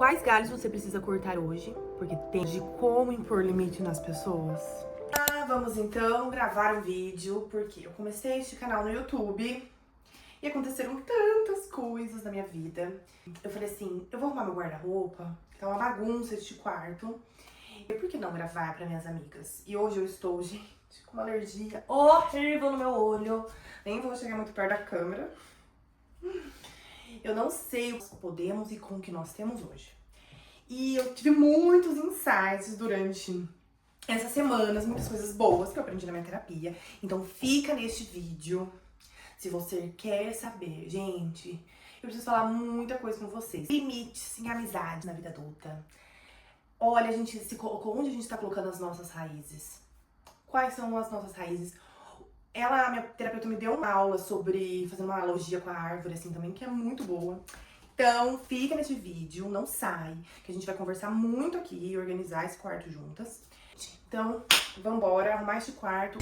Quais galhos você precisa cortar hoje? Porque tem de como impor limite nas pessoas. Vamos então gravar um vídeo, porque eu comecei este canal no YouTube e aconteceram tantas coisas na minha vida. Eu falei assim, eu vou arrumar meu guarda-roupa, tá uma bagunça este quarto. E por que não gravar para minhas amigas? E hoje eu estou, gente, com uma alergia horrível no meu olho. Nem vou chegar muito perto da câmera. Eu não sei o que podemos e com o que nós temos hoje. E eu tive muitos insights durante essas semanas, muitas coisas boas que eu aprendi na minha terapia. Então fica neste vídeo se você quer saber. Gente, eu preciso falar muita coisa com vocês. Limites em amizade na vida adulta. Olha, a gente se colocou, onde a gente tá colocando as nossas raízes? Quais são as nossas raízes? A minha terapeuta me deu uma aula sobre, fazendo uma analogia com a árvore, assim, também, que é muito boa. Então, fica nesse vídeo, não sai, que a gente vai conversar muito aqui e organizar esse quarto juntas. Então, vambora, arrumar este quarto.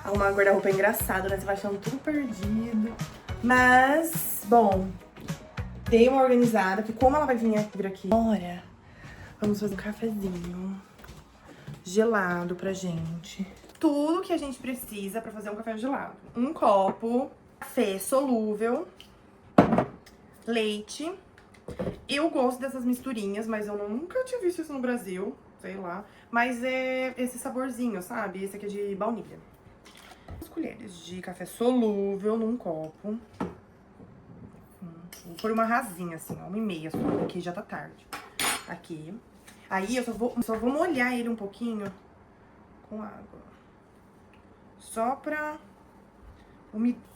Arrumar guarda-roupa é engraçado, né? Você vai achando tudo perdido. Mas, bom, dei uma organizada, que como ela vai vir aqui agora, vamos fazer um cafezinho gelado pra gente. Tudo que a gente precisa pra fazer um café gelado. Um copo, café solúvel, leite. Eu gosto dessas misturinhas, mas eu nunca tinha visto isso no Brasil, sei lá. Mas é esse saborzinho, sabe? Esse aqui é de baunilha. 2 colheres de café solúvel num copo. Vou pôr uma rasinha, assim, ó, 1,5 só, porque já tá tarde. Aqui. Aí eu só vou molhar ele um pouquinho com água. Só pra umedecer.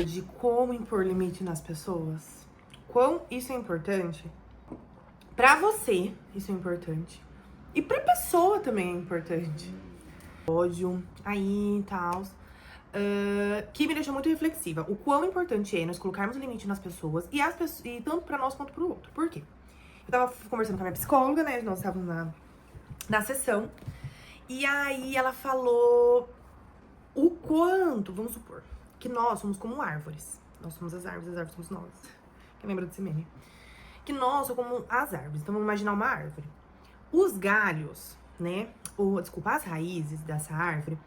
De como impor limite nas pessoas. Quão isso é importante pra você, isso é importante, e pra pessoa também é importante. Ódio aí e tal, que me deixou muito reflexiva. O quão importante é nós colocarmos limite nas pessoas e tanto pra nós quanto pro outro. Por quê? Eu tava conversando com a minha psicóloga, né? Nós estávamos na sessão, e aí ela falou o quanto, vamos supor, que nós somos como árvores. Nós somos as árvores somos nós. Quem lembra desse meme? Que nós somos como as árvores. Então, vamos imaginar uma árvore. Os galhos, né? Desculpa, as raízes dessa árvore,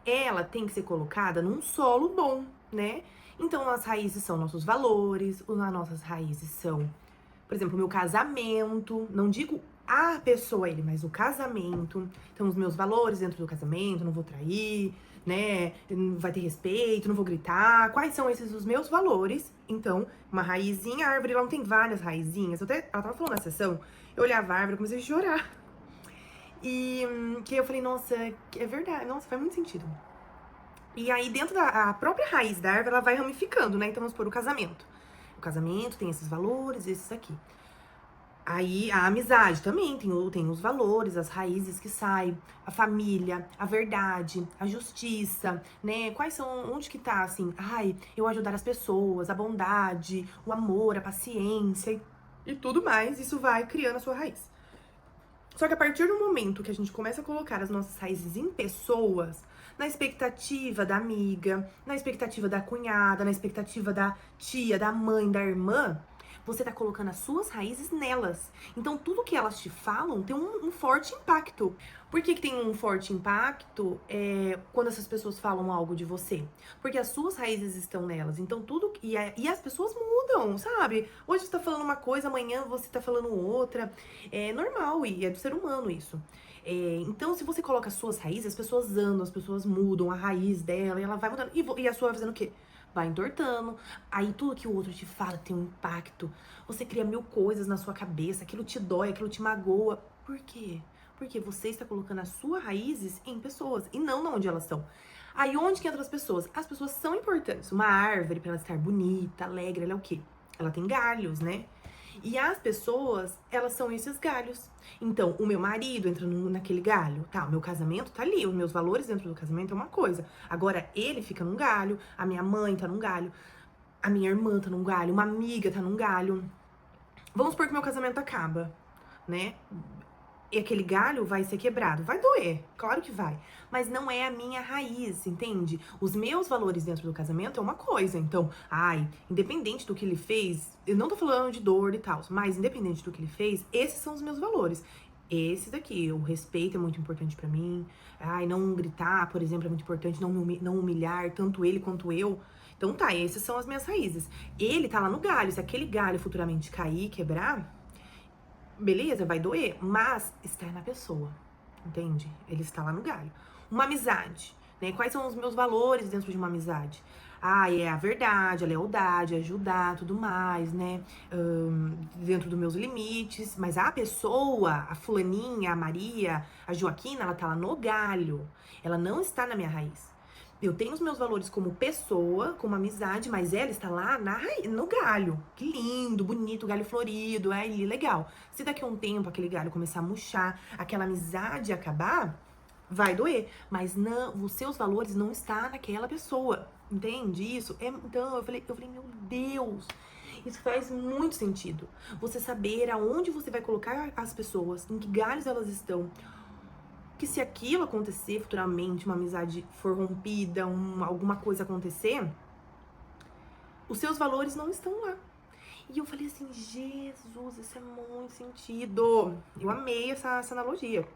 ela tem que ser colocada num solo bom, né? Então, as raízes são nossos valores, as nossas raízes são, por exemplo, o meu casamento. Não digo a pessoa, ele, mas o casamento. Então, os meus valores dentro do casamento, não vou trair, né, vai ter respeito, não vou gritar. Quais são esses os meus valores? Então, uma raizinha, a árvore, ela não tem várias raizinhas. Ela tava falando na sessão, eu olhava a árvore e comecei a chorar. E que eu falei, nossa, é verdade, nossa, faz muito sentido. E aí, dentro da própria raiz da árvore, ela vai ramificando, né? Então, vamos supor, o casamento. O casamento tem esses valores, esses aqui. Aí, a amizade também tem os valores, as raízes que saem, a família, a verdade, a justiça, né? Quais são, onde que tá, assim, eu ajudar as pessoas, a bondade, o amor, a paciência e tudo mais, isso vai criando a sua raiz. Só que a partir do momento que a gente começa a colocar as nossas raízes em pessoas, na expectativa da amiga, na expectativa da cunhada, na expectativa da tia, da mãe, da irmã, você tá colocando as suas raízes nelas. Então, tudo que elas te falam tem um forte impacto. Por que tem um forte impacto quando essas pessoas falam algo de você? Porque as suas raízes estão nelas. Então, tudo... E as pessoas mudam, sabe? Hoje você tá falando uma coisa, amanhã você tá falando outra. É normal e é do ser humano isso. Então, se você coloca as suas raízes, as pessoas andam, as pessoas mudam a raiz dela e ela vai mudando. E a sua vai fazendo o quê? Vai entortando, aí tudo que o outro te fala tem um impacto. Você cria 1000 coisas na sua cabeça, aquilo te dói, aquilo te magoa. Por quê? Porque você está colocando as suas raízes em pessoas e não onde elas estão. Aí onde que entram as pessoas? As pessoas são importantes. Uma árvore, para ela estar bonita, alegre, ela é o quê? Ela tem galhos, né? E as pessoas, elas são esses galhos. Então, o meu marido entra naquele galho, tá? O meu casamento tá ali, os meus valores dentro do casamento é uma coisa. Agora, ele fica num galho, a minha mãe tá num galho, a minha irmã tá num galho, uma amiga tá num galho. Vamos supor que meu casamento acaba, né? E aquele galho vai ser quebrado. Vai doer, claro que vai. Mas não é a minha raiz, entende? Os meus valores dentro do casamento é uma coisa. Então, independente do que ele fez, eu não tô falando de dor e tal, mas independente do que ele fez, esses são os meus valores. Esses daqui, o respeito é muito importante pra mim. Não gritar, por exemplo, é muito importante. Não humilhar, tanto ele quanto eu. Então tá, essas são as minhas raízes. Ele tá lá no galho. Se aquele galho futuramente cair, quebrar, beleza, vai doer, mas está na pessoa, entende? Ele está lá no galho. Uma amizade, né? Quais são os meus valores dentro de uma amizade? É a verdade, a lealdade, ajudar, tudo mais, né? Dentro dos meus limites. Mas a pessoa, a fulaninha, a Maria, a Joaquina, ela tá lá no galho. Ela não está na minha raiz. Eu tenho os meus valores como pessoa, como amizade, mas ela está lá no galho. Que lindo, bonito, galho florido, legal. Se daqui a um tempo aquele galho começar a murchar, aquela amizade acabar, vai doer. Mas não, os seus valores não estão naquela pessoa, entende isso? Então, eu falei, meu Deus, isso faz muito sentido. Você saber aonde você vai colocar as pessoas, em que galhos elas estão. Que se aquilo acontecer futuramente, uma amizade for rompida, alguma coisa acontecer, os seus valores não estão lá. E eu falei assim, Jesus, isso é muito sentido. Eu amei essa analogia.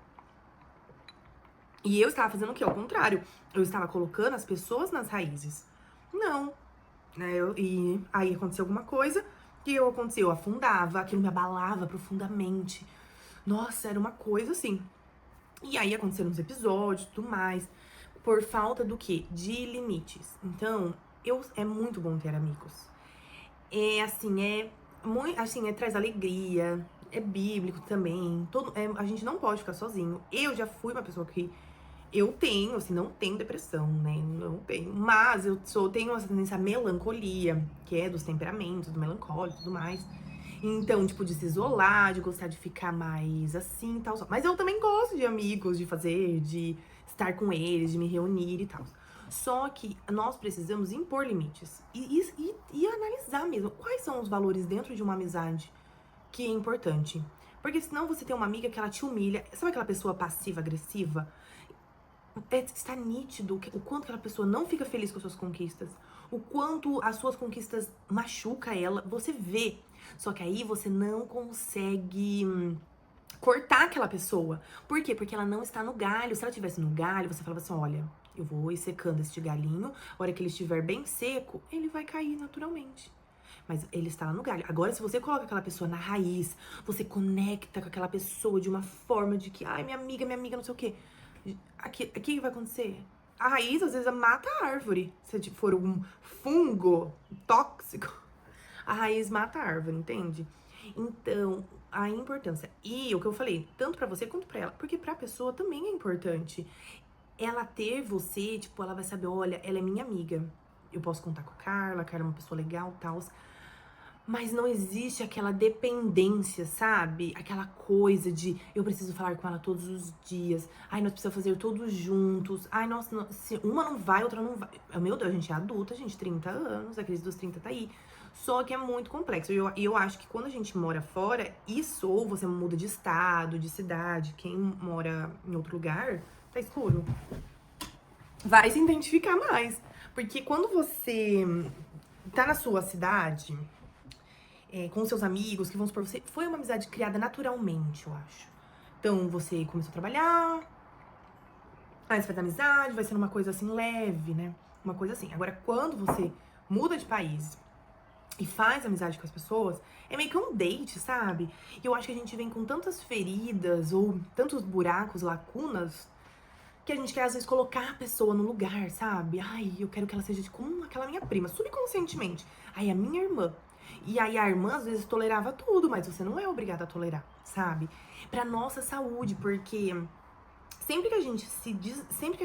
E eu estava fazendo o quê? Ao contrário. Eu estava colocando as pessoas nas raízes. Não. E aí aconteceu alguma coisa, que eu afundava, aquilo me abalava profundamente. Nossa, era uma coisa assim. E aí aconteceram uns episódios e tudo mais. Por falta do quê? De limites. Então, é muito bom ter amigos. Traz alegria. É bíblico também. A gente não pode ficar sozinho. Eu já fui uma pessoa que... Eu tenho, assim, não tenho depressão, né? Não tenho. Mas tenho essa tendência à melancolia, que é dos temperamentos, do melancólico e tudo mais. Então, tipo, de se isolar, de gostar de ficar mais assim e tal. Mas eu também gosto de amigos, de estar com eles, de me reunir e tal. Só que nós precisamos impor limites e analisar mesmo quais são os valores dentro de uma amizade que é importante. Porque senão você tem uma amiga que ela te humilha. Sabe aquela pessoa passiva-agressiva? Está nítido o quanto aquela pessoa não fica feliz com as suas conquistas, o quanto as suas conquistas machuca ela, você vê. Só que aí você não consegue cortar aquela pessoa. Por quê? Porque ela não está no galho. Se ela estivesse no galho, você falava assim, olha, eu vou ir secando este galinho, a hora que ele estiver bem seco, ele vai cair naturalmente. Mas ele está lá no galho. Agora, se você coloca aquela pessoa na raiz, você conecta com aquela pessoa de uma forma de que, minha amiga, não sei o quê. O que vai acontecer? A raiz, às vezes, mata a árvore. Se for um fungo tóxico, a raiz mata a árvore, entende? Então, a importância. E o que eu falei, tanto pra você quanto pra ela. Porque pra pessoa também é importante. Ela ter você, tipo, ela vai saber, olha, ela é minha amiga. Eu posso contar com a Carla é uma pessoa legal e tal. Mas não existe aquela dependência, sabe? Aquela coisa de eu preciso falar com ela todos os dias. Nós precisamos fazer todos juntos. Nossa, se uma não vai, outra não vai. Meu Deus, a gente é adulta, gente, 30 anos, a crise dos 30 tá aí. Só que é muito complexo. E eu acho que quando a gente mora fora, ou você muda de estado, de cidade, quem mora em outro lugar, tá escuro, vai se identificar mais. Porque quando você tá na sua cidade... com seus amigos, que vamos supor, você foi uma amizade criada naturalmente, eu acho. Então, você começou a trabalhar, aí você faz amizade, vai sendo uma coisa assim leve, né? Uma coisa assim. Agora, quando você muda de país e faz amizade com as pessoas, é meio que um date, sabe? E eu acho que a gente vem com tantas feridas ou tantos buracos, lacunas, que a gente quer às vezes colocar a pessoa no lugar, sabe? Ai, eu quero que ela seja como aquela minha prima, subconscientemente. Aí a minha irmã. E aí a irmã às vezes tolerava tudo, mas você não é obrigada a tolerar, sabe? Pra nossa saúde, porque sempre que a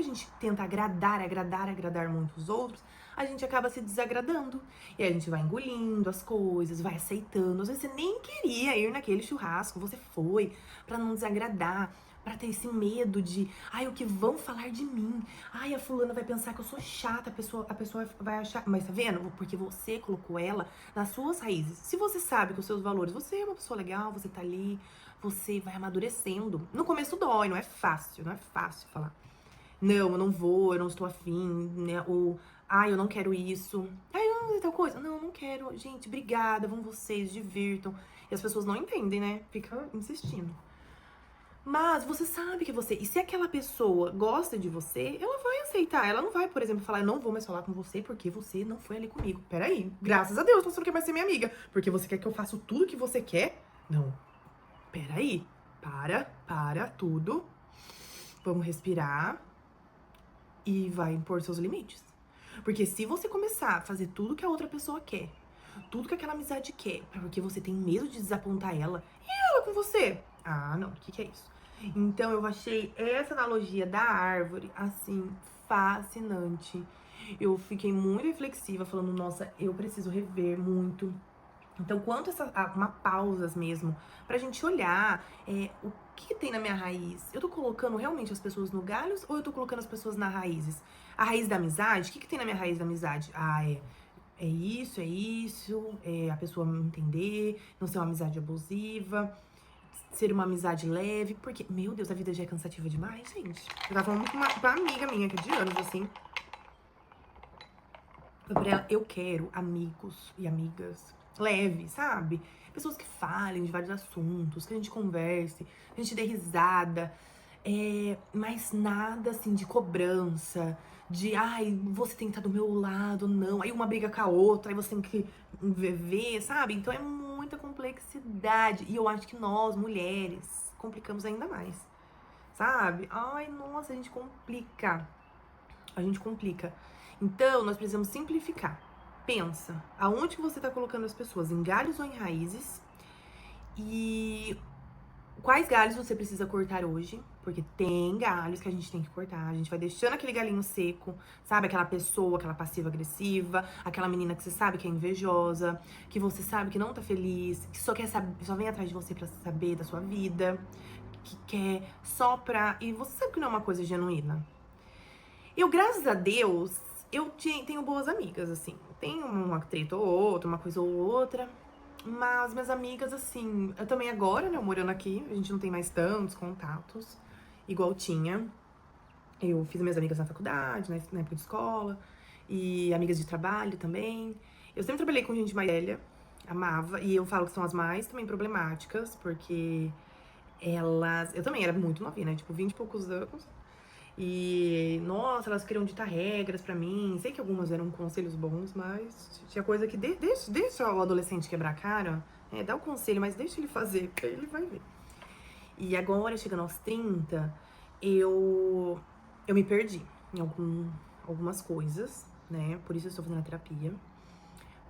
gente tenta agradar muito os outros, a gente acaba se desagradando. E aí a gente vai engolindo as coisas, vai aceitando. Às vezes você nem queria ir naquele churrasco, você foi pra não desagradar, pra ter esse medo de, ai, o que vão falar de mim? Ai, a fulana vai pensar que eu sou chata, a pessoa vai achar, mas tá vendo? Porque você colocou ela nas suas raízes. Se você sabe que os seus valores, você é uma pessoa legal, você tá ali, você vai amadurecendo. No começo dói, não é fácil falar. Não, eu não vou, eu não estou afim, né? Ou, eu não quero isso. Eu não tal coisa. Não, não quero. Gente, obrigada, vão vocês, divirtam. E as pessoas não entendem, né? Fica insistindo. Mas você sabe que você... E se aquela pessoa gosta de você, ela vai aceitar. Ela não vai, por exemplo, falar, eu não vou mais falar com você porque você não foi ali comigo. Peraí, graças a Deus você não quer mais ser minha amiga. Porque você quer que eu faça tudo que você quer? Não. Peraí, para tudo, vamos respirar e vai impor seus limites. Porque se você começar a fazer tudo que a outra pessoa quer, tudo que aquela amizade quer, porque você tem medo de desapontar ela, e ela com você? Ah, não, o que é isso? Então eu achei essa analogia da árvore, assim, fascinante. Eu fiquei muito reflexiva, falando, nossa, eu preciso rever muito. Então, quanto uma pausas mesmo, pra gente olhar o que tem na minha raiz. Eu tô colocando realmente as pessoas no galhos ou eu tô colocando as pessoas na raízes? A raiz da amizade, o que tem na minha raiz da amizade? É isso, a pessoa me entender, não ser uma amizade abusiva, ser uma amizade leve, porque, meu Deus, a vida já é cansativa demais, gente. Eu tava falando com uma amiga minha que é de anos, assim. Pra ela, eu quero amigos e amigas leves, sabe? Pessoas que falem de vários assuntos, que a gente converse, que a gente dê risada, mas nada assim de cobrança, de você tem que estar do meu lado, não. Aí uma briga com a outra, aí você tem que viver, sabe? Então é muita complexidade. E eu acho que nós, mulheres, complicamos ainda mais, sabe? Ai, nossa, a gente complica. A gente complica. Então, nós precisamos simplificar. Pensa, aonde que você tá colocando as pessoas? Em galhos ou em raízes? E quais galhos você precisa cortar hoje? Porque tem galhos que a gente tem que cortar. A gente vai deixando aquele galinho seco, sabe? Aquela pessoa, aquela passiva-agressiva, aquela menina que você sabe que é invejosa, que você sabe que não tá feliz, que só quer saber, só vem atrás de você pra saber da sua vida, que quer só pra... E você sabe que não é uma coisa genuína. Eu, graças a Deus, eu tenho boas amigas, assim. Tenho uma treta ou outra, uma coisa ou outra. Mas minhas amigas, assim... Eu também agora, né, morando aqui, a gente não tem mais tantos contatos, igual tinha. Eu fiz minhas amigas na faculdade, na época de escola. E amigas de trabalho também. Eu sempre trabalhei com gente mais velha, amava. E eu falo que são as mais também problemáticas, porque elas... Eu também era muito novinha, né? Tipo, 20 e poucos anos. E, nossa, elas queriam ditar regras pra mim. Sei que algumas eram conselhos bons, mas tinha coisa que deixa o adolescente quebrar a cara. Dá o conselho, mas deixa ele fazer, porque ele vai ver. E agora, chegando aos 30, eu me perdi em algumas coisas, né? Por isso eu estou fazendo a terapia.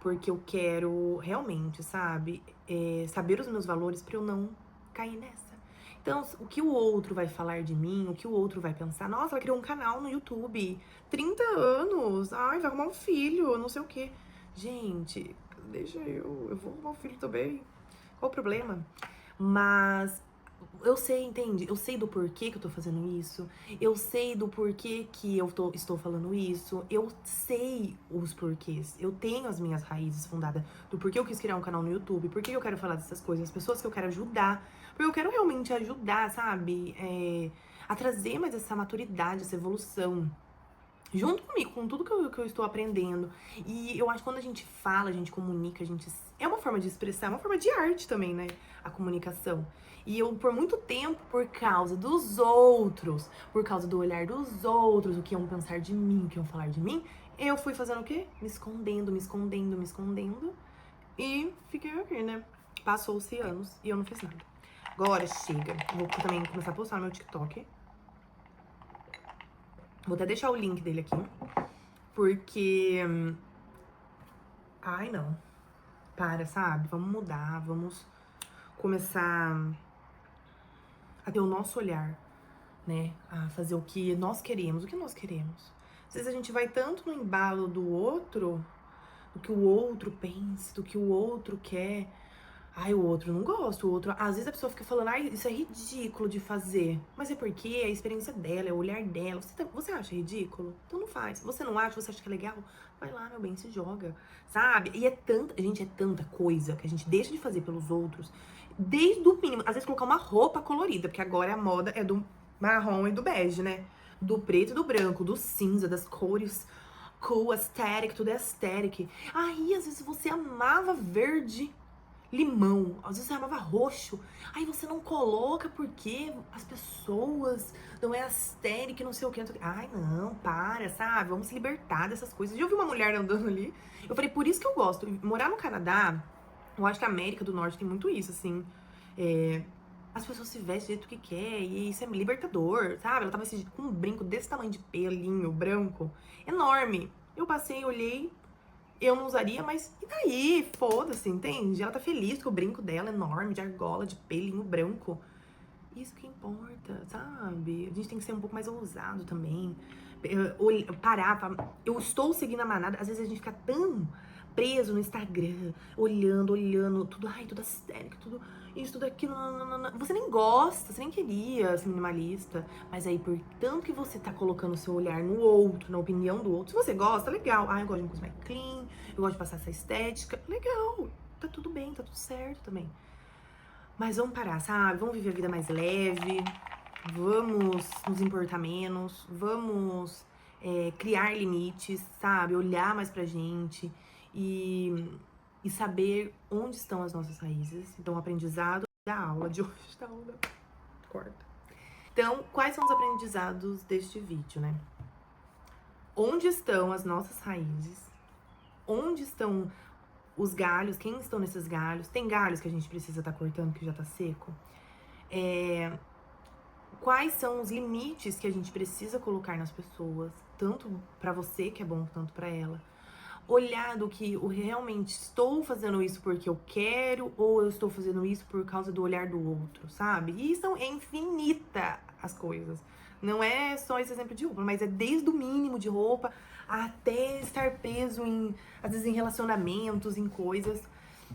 Porque eu quero realmente, sabe, saber os meus valores pra eu não cair nessa. Então, o que o outro vai falar de mim, o que o outro vai pensar, nossa, ela criou um canal no YouTube, 30 anos, vai arrumar um filho, não sei o quê. Gente, deixa eu vou arrumar um filho também, qual o problema? Mas eu sei, entende? Eu sei do porquê que eu tô fazendo isso, eu sei do porquê que estou falando isso, eu sei os porquês, eu tenho as minhas raízes fundadas do porquê eu quis criar um canal no YouTube, porquê eu quero falar dessas coisas, as pessoas que eu quero ajudar, porque eu quero realmente ajudar, sabe? A trazer mais essa maturidade, essa evolução. junto comigo, com tudo que eu estou aprendendo. E eu acho que quando a gente fala, a gente comunica, a gente... É uma forma de expressar, é uma forma de arte também, né? A comunicação. E eu, por muito tempo, por causa dos outros, por causa do olhar dos outros, o que iam pensar de mim, o que iam falar de mim, eu fui fazendo o quê? Me escondendo, me escondendo, me escondendo. E fiquei aqui, né? Passou-se anos e eu não fiz nada. Agora chega. Vou também começar a postar no meu TikTok. Vou até deixar o link dele aqui. Porque... Ai, não. Para, sabe? Vamos mudar, vamos começar a ter o nosso olhar, né? A fazer o que nós queremos, o que nós queremos. Às vezes a gente vai tanto no embalo do outro, do que o outro pensa, do que o outro quer. Ai, o outro não gosta, o outro... Às vezes a pessoa fica falando, ai, isso é ridículo de fazer. Mas é porque é a experiência dela, é o olhar dela. Você acha ridículo? Então não faz. Você não acha, você acha que é legal? Vai lá, meu bem, se joga, sabe? E é tanta... Gente, é tanta coisa que a gente deixa de fazer pelos outros. Desde o mínimo. Às vezes colocar uma roupa colorida, porque agora a moda é do marrom e do bege, né? Do preto e do branco, do cinza, das cores cool, aesthetic, tudo é aesthetic. Aí, às vezes você amava verde... limão, às vezes você amava roxo, aí você não coloca porque as pessoas não é aesthetic, não sei o que. Ai, não, para, sabe? Vamos se libertar dessas coisas. Eu vi uma mulher andando ali, eu falei, por isso que eu gosto. Morar no Canadá, eu acho que a América do Norte tem muito isso, assim. As pessoas se vestem do jeito que quer, e isso é libertador, sabe? Ela tava vestida com um brinco desse tamanho de pelinho branco, enorme. Eu passei, olhei, eu não usaria, mas e daí? Foda-se, entende? Ela tá feliz com o brinco dela enorme, de argola, de pelinho branco. Isso que importa, sabe? A gente tem que ser um pouco mais ousado também. Parar, eu estou seguindo a manada. Às vezes a gente fica tão preso no Instagram, olhando, tudo, ai, tudo aesthetic, tudo isso, tudo aquilo. Não. Você nem gosta, você nem queria ser minimalista. Mas aí, por tanto que você tá colocando o seu olhar no outro, na opinião do outro, se você gosta, legal. Ah, eu gosto de uma coisa mais clean, eu gosto de passar essa estética. Legal, tá tudo bem, tá tudo certo também. Mas vamos parar, sabe? Vamos viver a vida mais leve, vamos nos importar menos, vamos criar limites, sabe? Olhar mais pra gente e saber onde estão as nossas raízes. Então, o aprendizado da aula de hoje, da aula, corta. Então, quais são os aprendizados deste vídeo, né? Onde estão as nossas raízes? Onde estão os galhos, quem estão nesses galhos? Tem galhos que a gente precisa estar cortando que já tá seco? Quais são os limites que a gente precisa colocar nas pessoas, tanto pra você que é bom, tanto pra ela? Olhar do que eu realmente estou fazendo isso porque eu quero, ou eu estou fazendo isso por causa do olhar do outro, sabe? E isso é infinita as coisas. Não é só esse exemplo de roupa, mas é desde o mínimo de roupa até estar preso em, às vezes, em relacionamentos, em coisas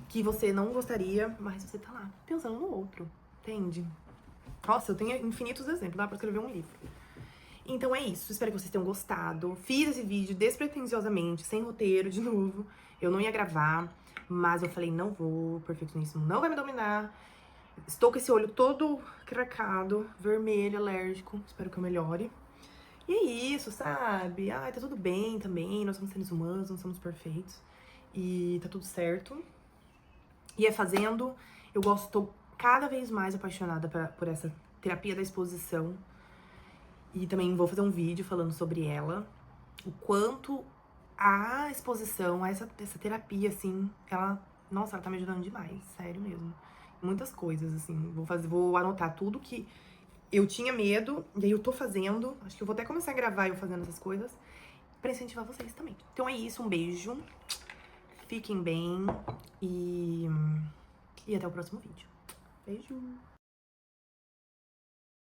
que você não gostaria, mas você tá lá pensando no outro, entende? Nossa, eu tenho infinitos exemplos, dá pra escrever um livro. Então é isso, espero que vocês tenham gostado. Fiz esse vídeo despretensiosamente, sem roteiro, de novo. Eu não ia gravar, mas eu falei, não vou, o perfeccionismo não vai me dominar. Estou com esse olho todo cracado, vermelho, alérgico, espero que eu melhore. E é isso, sabe? Ai, tá tudo bem também, nós somos seres humanos, não somos perfeitos. E tá tudo certo. E é fazendo, eu tô cada vez mais apaixonada por essa terapia da exposição. E também vou fazer um vídeo falando sobre ela. O quanto a exposição, essa terapia, assim, nossa, ela tá me ajudando demais, sério mesmo. Muitas coisas, assim. Vou anotar tudo que eu tinha medo, e aí eu tô fazendo. Acho que eu vou até começar a gravar eu fazendo essas coisas, pra incentivar vocês também. Então é isso, um beijo. Fiquem bem e até o próximo vídeo. Beijo!